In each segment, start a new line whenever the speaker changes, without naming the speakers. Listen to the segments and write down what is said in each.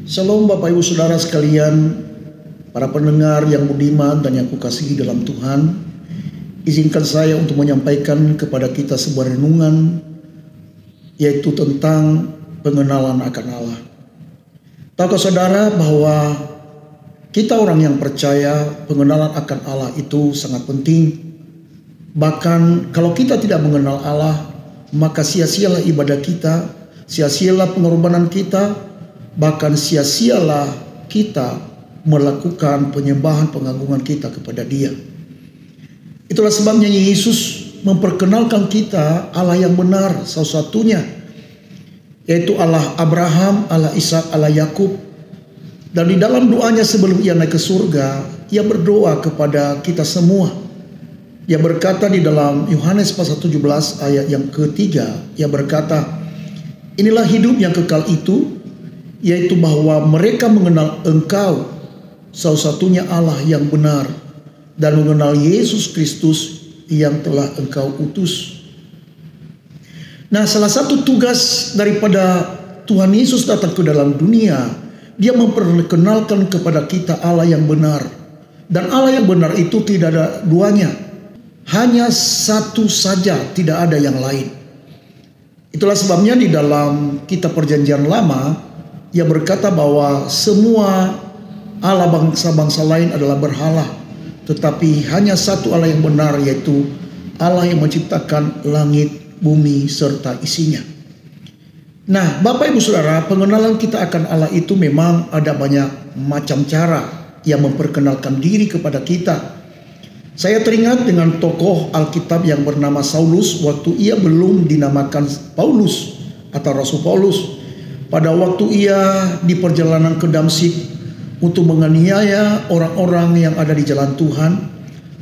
Shalom Bapak Ibu Saudara sekalian, para pendengar yang budiman dan yang kukasihi dalam Tuhan. Izinkan saya untuk menyampaikan kepada kita sebuah renungan, yaitu tentang pengenalan akan Allah. Tahukah saudara bahwa kita orang yang percaya pengenalan akan Allah itu sangat penting. Bahkan kalau kita tidak mengenal Allah, maka sia-sialah ibadah kita, sia-sialah pengorbanan kita, bahkan sia-sialah kita melakukan penyembahan pengagungan kita kepada Dia. Itulah sebabnya Yesus memperkenalkan kita Allah yang benar, salah satunya yaitu Allah Abraham, Allah Ishak, Allah Yakub. Dan di dalam doanya sebelum Ia naik ke surga, Ia berdoa kepada kita semua. Ia berkata di dalam Yohanes pasal 17 ayat yang ketiga, Ia berkata, "Inilah hidup yang kekal itu, yaitu bahwa mereka mengenal Engkau, satu-satunya Allah yang benar, dan mengenal Yesus Kristus yang telah Engkau utus." Nah, salah satu tugas daripada Tuhan Yesus datang ke dalam dunia, Dia memperkenalkan kepada kita Allah yang benar. Dan Allah yang benar itu tidak ada duanya, hanya satu saja, tidak ada yang lain. Itulah sebabnya di dalam kitab Perjanjian Lama, Ia berkata bahwa semua Allah bangsa-bangsa lain adalah berhala, tetapi hanya satu Allah yang benar, yaitu Allah yang menciptakan langit, bumi, serta isinya. Nah, Bapak Ibu Saudara, pengenalan kita akan Allah itu memang ada banyak macam cara yang memperkenalkan diri kepada kita. Saya teringat dengan tokoh Alkitab yang bernama Saulus waktu ia belum dinamakan Paulus atau Rasul Paulus. Pada waktu ia di perjalanan ke Damsyik untuk menganiaya orang-orang yang ada di jalan Tuhan,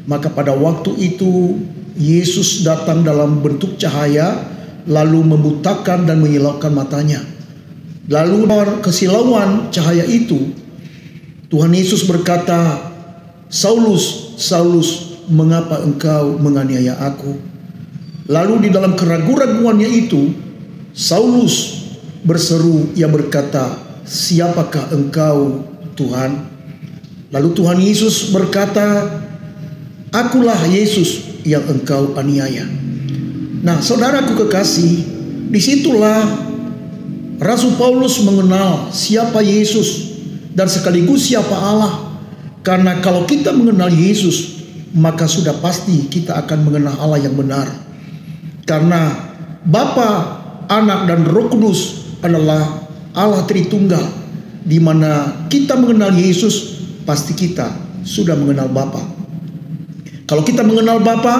maka pada waktu itu Yesus datang dalam bentuk cahaya, lalu membutakan dan menyilaukan matanya. Lalu dalam kesilauan cahaya itu, Tuhan Yesus berkata, "Saulus, Saulus, mengapa engkau menganiaya aku?" Lalu di dalam keraguan-raguannya itu, Saulus berseru, ia berkata, "Siapakah engkau, Tuhan?" Lalu Tuhan Yesus berkata, "Akulah Yesus yang engkau aniaya." Nah, saudaraku kekasih, disitulah Rasul Paulus mengenal siapa Yesus dan sekaligus siapa Allah. Karena kalau kita mengenal Yesus, maka sudah pasti kita akan mengenal Allah yang benar. Karena Bapa, Anak, dan Roh Kudus adalah Allah Tritunggal, di mana kita mengenal Yesus, pasti kita sudah mengenal Bapa. Kalau kita mengenal Bapa,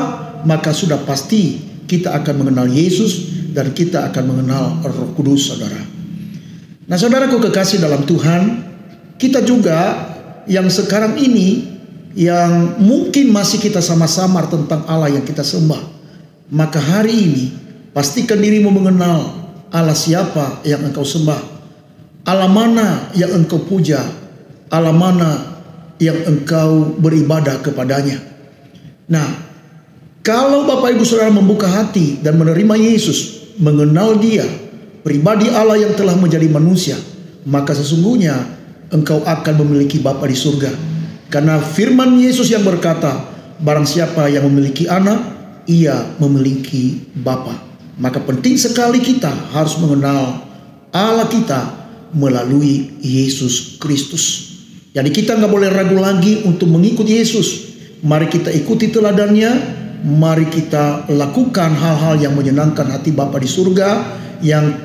maka sudah pasti kita akan mengenal Yesus dan kita akan mengenal Roh Kudus, saudara. Nah, saudaraku kekasih dalam Tuhan, kita juga yang sekarang ini yang mungkin masih kita samar-samar tentang Allah yang kita sembah, maka hari ini pastikan dirimu mengenal Allah siapa yang engkau sembah, Allah mana yang engkau puja, Allah mana yang engkau beribadah kepadanya. Nah, kalau Bapak Ibu Saudara membuka hati dan menerima Yesus, mengenal Dia, pribadi Allah yang telah menjadi manusia, maka sesungguhnya engkau akan memiliki Bapa di surga. Karena firman Yesus yang berkata, "Barang siapa yang memiliki anak, ia memiliki Bapa." Maka penting sekali kita harus mengenal Allah kita melalui Yesus Kristus. Jadi kita nggak boleh ragu lagi untuk mengikuti Yesus. Mari kita ikuti teladannya. Mari kita lakukan hal-hal yang menyenangkan hati Bapa di surga yang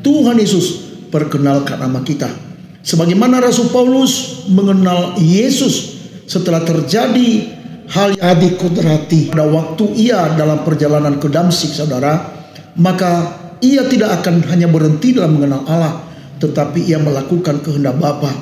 Tuhan Yesus perkenalkan nama kita. Sebagaimana Rasul Paulus mengenal Yesus setelah terjadi hal yang dikudrati pada waktu ia dalam perjalanan ke Damsyik, saudara, maka ia tidak akan hanya berhenti dalam mengenal Allah, tetapi ia melakukan kehendak Bapa.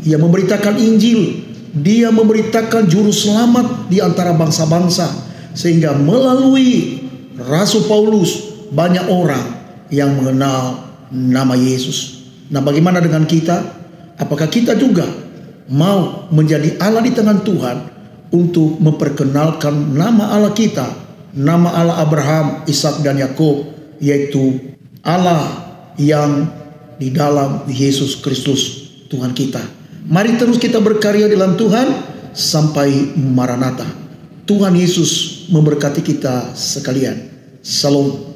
Ia memberitakan Injil, dia memberitakan juru selamat di antara bangsa-bangsa, sehingga melalui Rasul Paulus banyak orang yang mengenal nama Yesus. Nah, bagaimana dengan kita? Apakah kita juga mau menjadi Allah di tangan Tuhan untuk memperkenalkan nama Allah kita, nama Allah Abraham, Ishak, dan Yakub, yaitu Allah yang di dalam Yesus Kristus Tuhan kita. Mari terus kita berkarya dalam Tuhan sampai Maranatha. Tuhan Yesus memberkati kita sekalian. Salam.